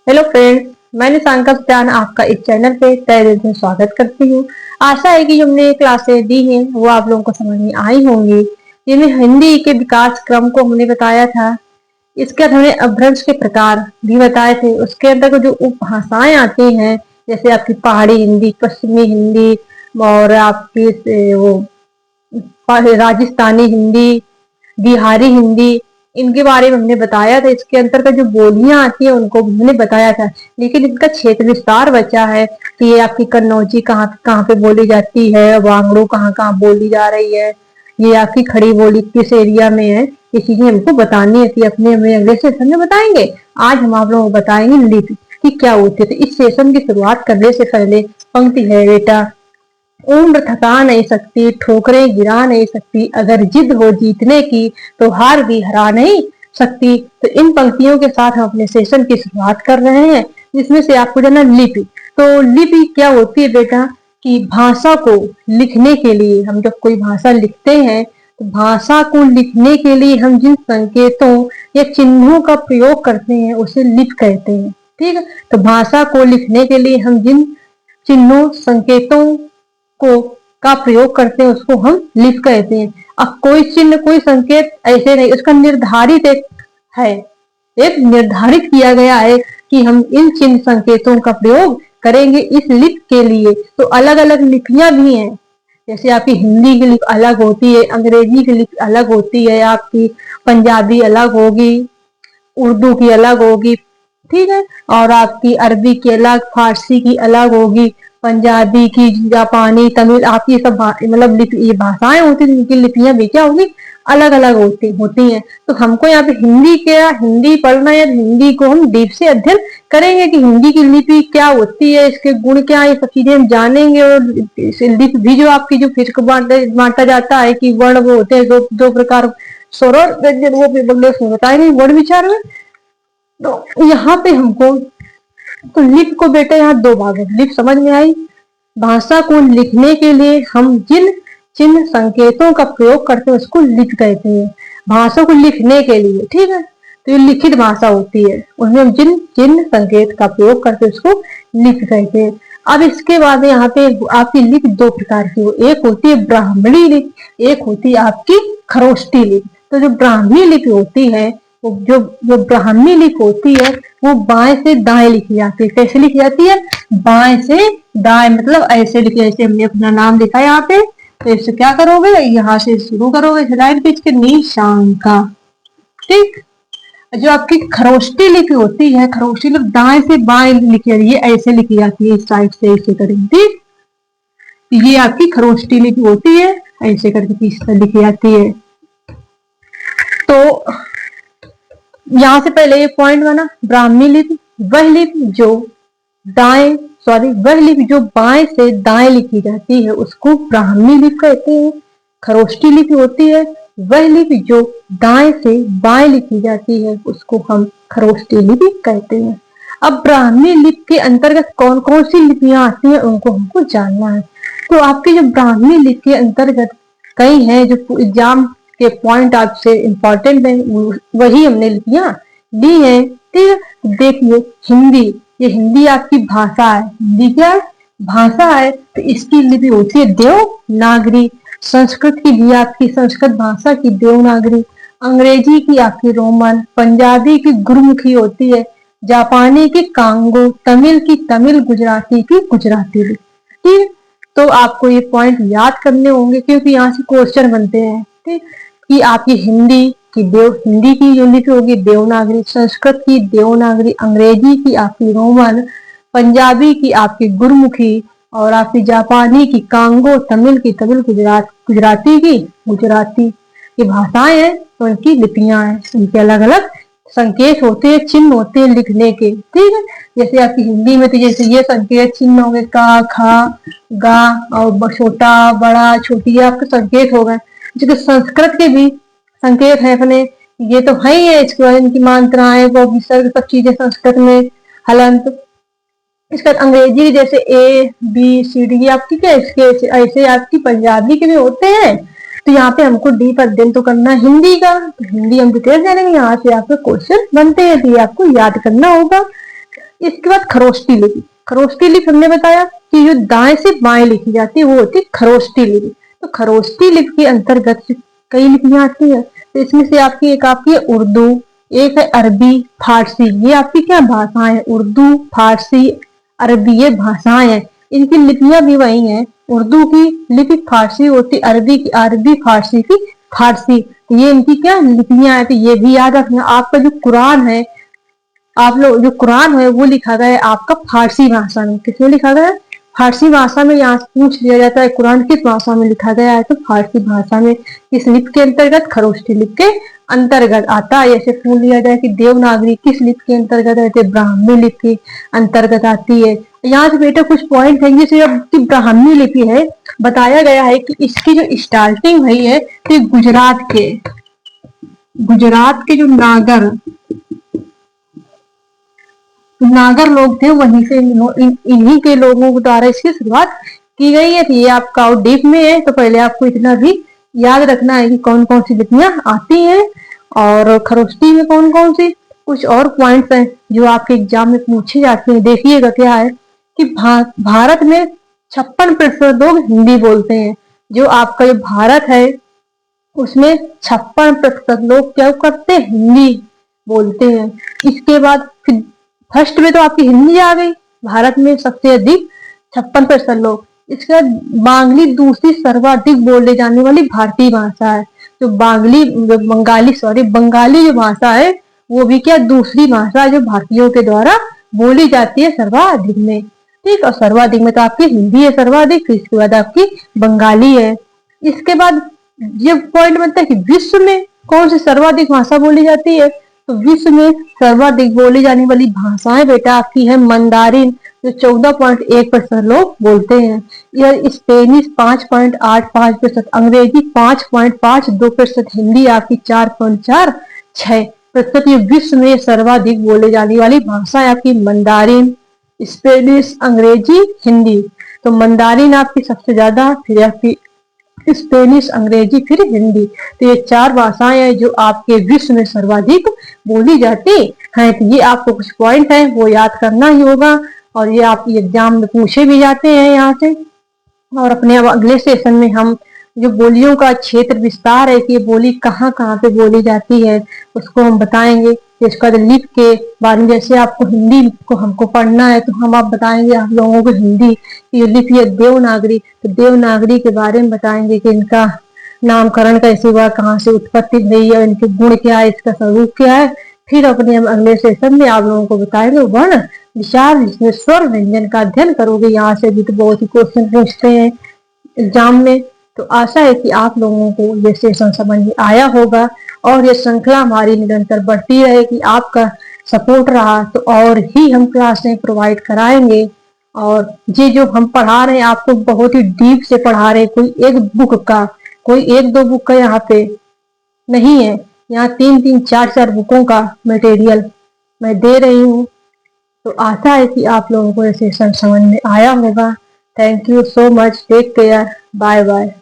Hello friends, मैं निशांका सत्यान आपका इस चैनल पे तहे दिल से स्वागत करती हूँ। आशा है कि जो हमने क्लासें दी हैं वो आप लोगों को समझ में आई होंगी। जिनमें हिंदी के विकास क्रम को हमने बताया था। इसके बाद हमने अपभ्रंश के प्रकार भी बताए थे। उसके अंदर जो उपभाषाएं आती हैं, जैसे आपकी पहाड़ी हिंदी, पश्चिमी हिंदी और आपकी वो राजस्थानी हिंदी, बिहारी हिंदी, इनके बारे में हमने बताया था। इसके अंतर्गत जो बोलियां आती है उनको हमने बताया था, लेकिन इनका क्षेत्र विस्तार बचा है कि ये आपकी कन्नौजी कहाँ कहाँ पे बोली जाती है, वांगड़ू कहाँ कहाँ बोली जा रही है, ये आपकी खड़ी बोली किस एरिया में है। ये चीजें हमको बतानी है, अपने हमें अगले सेशन में बताएंगे। आज हम आप लोगों को बताएंगे लिपि कि क्या होती है। तो इस सेशन की शुरुआत करने से पहले पंक्ति है बेटा, उम्र थका नहीं सकती, ठोकरें गिरा नहीं सकती, अगर जिद हो जीतने की तो हार भी हरा नहीं सकती। तो इन पंक्तियों के साथ हम अपने सेशन की शुरुआत कर रहे हैं, जिसमें से आपको जाना लिपि। तो लिपि क्या होती है बेटा कि भाषा को लिखने के लिए, हम जब कोई भाषा लिखते हैं तो भाषा को लिखने के लिए हम जिन संकेतों या चिन्हों का प्रयोग करते हैं उसे लिपि कहते हैं। ठीक है, तो भाषा को लिखने के लिए हम जिन चिन्हों संकेतों को का प्रयोग करते हैं उसको हम लिप कहते हैं। अब कोई चिन्ह कोई संकेत ऐसे नहीं, उसका निर्धारित एक है, एक निर्धारित किया गया है कि हम इन चिन्ह संकेतों का प्रयोग करेंगे इस लिप के लिए। तो अलग अलग लिपियां भी हैं, जैसे आपकी हिंदी की लिपि अलग होती है, अंग्रेजी की लिपि अलग होती है, आपकी पंजाबी अलग होगी, उर्दू की अलग होगी। ठीक है, और आपकी अरबी की अलग, फारसी की अलग होगी, पंजाबी की, जापानी, तमिल, आपकी सब मतलब ये भाषाएं होती हैं, जिनकी लिपियां भी क्या होगी अलग अलग होती हैं। तो हमको यहाँ पे हिंदी पढ़ना है, हिंदी को हम डीप से अध्ययन करेंगे कि हिंदी की लिपि क्या होती है, इसके गुण क्या है, ये सब चीजें हम जानेंगे। और लिपि भी जो आपकी जो फिर बांटा जाता है कि वर्ण वो होते हैं दो प्रकार, स्वर और व्यंजन, वो भी बताएंगे वर्ण विचार में। तो यहाँ पे हमको, तो लिप को बेटा यहाँ दो भाग है, लिप समझ में आई। भाषा को लिखने के लिए हम जिन चिन्ह संकेतों का प्रयोग करते हैं उसको लिप कहते हैं, भाषा को लिखने के लिए। ठीक है, तो ये लिखित भाषा होती है, उसमें हम जिन चिन्ह संकेत का प्रयोग करते हैं उसको लिप कहते हैं। अब इसके बाद यहाँ पे आपकी लिपि दो प्रकार की हो, एक होती है ब्राह्मणी लिपि, एक होती है आपकी खरोष्टी लिपि। तो जो ब्राह्मणी लिपि होती है, जो जो ब्राह्मी लिपि होती है वो बाएं से दाएं लिखी जाती है। कैसे लिखी जाती है? बाएं से दाएं, मतलब ऐसे लिखी, जैसे हमने अपना नाम लिखा यहाँ पे, तो इससे क्या करोगे, यहाँ से शुरू करोगे लाइन पे इसके निशांका। ठीक, जो आपकी खरोष्टी लिपि होती है, खरोष्टी लिपि दाएं से बाएं लिखी जाती है, ऐसे लिखी जाती है, इस साइड से ऐसे करेंगे। ठीक, ये आपकी खरोष्टी लिपि होती है, ऐसे करके इस तरह लिखी जाती है। तो यहाँ से पहले ये पॉइंट बना, ब्राह्मी लिपि वह लिपि जो वह लिपि जो बाएं से दाएं लिखी जाती है उसको ब्राह्मी लिपि कहते हैं। खरोष्टी लिपि होती है वह लिपि जो दाएं से बाएं लिखी जाती है उसको हम खरोष्टी लिपि कहते हैं। अब ब्राह्मी लिपि के अंतर्गत कौन कौन सी लिपियां आती हैं उनको हमको जानना है। तो आपकी जो ब्राह्मी लिपि के अंतर्गत कई हैं जो एग्जाम के पॉइंट आपसे इंपॉर्टेंट है, वही हमने लिपियां ली है। ठीक है, देखिए हिंदी, ये हिंदी आपकी भाषा है, हिंदी क्या है? भाषा है, तो इसकी लिपि होती है देवनागरी। संस्कृत की भी आपकी संस्कृत भाषा की देवनागरी, अंग्रेजी की आपकी रोमन, पंजाबी की गुरमुखी होती है, जापानी की कांगो, तमिल की तमिल, गुजराती की गुजराती लिपि। ठीक, तो आपको ये पॉइंट याद करने होंगे क्योंकि यहाँ से क्वेश्चन बनते हैं। ठीक, कि आपकी हिंदी की जो लिपि होगी देवनागरी, संस्कृत की देवनागरी, अंग्रेजी की आपकी रोमन, पंजाबी की आपकी गुरमुखी, और आपकी जापानी की कांगो, तमिल की तमिल, गुजराती की गुजराती। ये भाषाएं हैं तो इनकी लिपियां हैं, इनके अलग अलग संकेत होते हैं, चिन्ह होते हैं लिखने के। ठीक है, जैसे आपकी हिंदी में तो जैसे ये संकेत चिन्ह हो गए, का, खा, गा, और छोटा, बड़ा, छोटी, ये आपके संकेत हो गए। जो संस्कृत के भी संकेत है अपने, ये तो है ही है, इसके बाद इनकी मात्राएं, वो विसर्ग, सब चीजें संस्कृत में, हलंत। इसका अंग्रेजी जैसे ए बी सी डी आपकी क्या इसके ऐसे आपकी पंजाबी के भी होते हैं। तो यहाँ पे हमको डीप अध्ययन तो करना है हिंदी का, तो हिंदी हम डिटेल जानेंगे, यहाँ से आपके क्वेश्चन बनते हैं, तो ये आपको याद करना होगा। इसके बाद खरोष्टी लिपि। खरोष्टी लिपि हमने बताया कि जो दाएं से बाएं लिखी जाती है वो होती है खरोष्टी लिपि। तो खरोष्टी लिपि के अंतर्गत कई लिपियां आती है। तो इसमें से एक आपकी है उर्दू, एक है अरबी, फारसी। ये आपकी क्या भाषाएं हैं? उर्दू, फारसी, अरबी, ये भाषाएं हैं। इनकी लिपियां भी वही हैं। उर्दू की लिपि फारसी होती, अरबी की अरबी, फारसी की फारसी। ये इनकी क्या लिपियां हैं। तो ये भी याद रखना। आपका जो कुरान है, आप लोग जो कुरान है वो लिखा गया है आपका फारसी भाषा में। किसमें लिखा गया है? फारसी भाषा में। यहाँ पूछ लिया जाता है कुरान किस भाषा में लिखा गया है, तो फारसी भाषा में। इस लिपि के अंतर्गत खरोष्टी लिपि के अंतर्गत आता है। जैसे पूछ लिया जाए कि देवनागरी किस लिपि के अंतर्गत है, तो ब्राह्मी लिपि के अंतर्गत आती है। यहाँ से बेटा कुछ पॉइंट है। जैसे अब की ब्राह्मी लिपि है, बताया गया है कि इसकी जो स्टार्टिंग हुई है तो गुजरात के जो नागर लोग थे, वहीं से इन्हीं के लोगों द्वारा इसकी शुरुआत की गई है। ये आपका डीप में है, तो पहले आपको इतना भी याद रखना है कि कौन कौन सी लिपियां आती हैं और खरोष्टी में कौन कौन सी। कुछ और पॉइंट्स हैं जो आपके एग्जाम में पूछे जाते हैं। देखिएगा क्या है कि भारत में 56% लोग हिंदी बोलते हैं। जो आपका जो भारत है उसमें 56% लोग क्या करते हैं? हिंदी बोलते हैं। इसके बाद फिर फर्स्ट में तो आपकी हिंदी आ गई, भारत में सबसे अधिक 56% लोग। इसके बाद बांग्ली दूसरी सर्वाधिक बोले जाने वाली भारतीय भाषा है। तो बंगाली जो भाषा है वो भी क्या दूसरी भाषा है जो भारतीयों के द्वारा बोली जाती है सर्वाधिक में। ठीक, और सर्वाधिक में तो आपकी हिंदी है सर्वाधिक, फिर इसके बाद आपकी बंगाली है। इसके बाद ये पॉइंट बनता है कि विश्व में कौन सी सर्वाधिक भाषा बोली जाती है, तो विश्व में सर्वाधिक बोली जाने वाली भाषाएं बेटा आपकी है मंदारिन, जो 14.1% लोग बोलते हैं। यह स्पेनिश 5.85%, अंग्रेजी 5.52%, हिंदी आपकी 4.46%। ये विश्व में सर्वाधिक बोले जाने वाली भाषा है आपकी मंदारिन, स्पेनिश, अंग्रेजी, हिंदी। तो मंदारिन आपकी सबसे ज्यादा, फिर आपकी स्पेनिश, अंग्रेजी, फिर हिंदी। तो ये 4 भाषाएं हैं जो आपके विश्व में सर्वाधिक बोली जाती हैं। तो ये आपको कुछ पॉइंट है वो याद करना ही होगा, और ये आपके एग्जाम में पूछे भी जाते हैं यहाँ से। और अपने अगले सेशन में हम जो बोलियों का क्षेत्र विस्तार है कि ये बोली कहाँ कहाँ पे बोली जाती है उसको हम बताएंगे। इसका लिपि के बारे में, जैसे आपको हिंदी को हमको पढ़ना है तो हम आप बताएंगे आप लोगों को हिंदी की लिपि है देवनागरी, तो देवनागरी के बारे में बताएंगे कि इनका नामकरण कैसे हुआ, कहाँ से उत्पत्ति हुई है, इनके गुण क्या है, इसका स्वरूप क्या है। फिर अपने हम अगले सेशन में आप लोगों को बताएंगे वर्ण विचार, जिसमें स्वर व्यंजन का अध्ययन करोगे। यहाँ से भी तो बहुत ही क्वेश्चन पूछते हैं एग्जाम में। तो आशा है कि आप लोगों को ये सेशन समझ में आया होगा, और ये श्रृंखला हमारी निरंतर बढ़ती रहेगी। आपका सपोर्ट रहा तो और ही हम क्लासें प्रोवाइड कराएंगे। और ये जो हम पढ़ा रहे हैं आपको बहुत ही डीप से पढ़ा रहे हैं। कोई एक दो बुक का यहाँ पे नहीं है, यहाँ 3-3, 4-4 बुकों का मटेरियल मैं दे रही हूँ। तो आशा है कि आप लोगों को ये सेशन समझ में आया होगा। Thank you so much, take care, bye bye.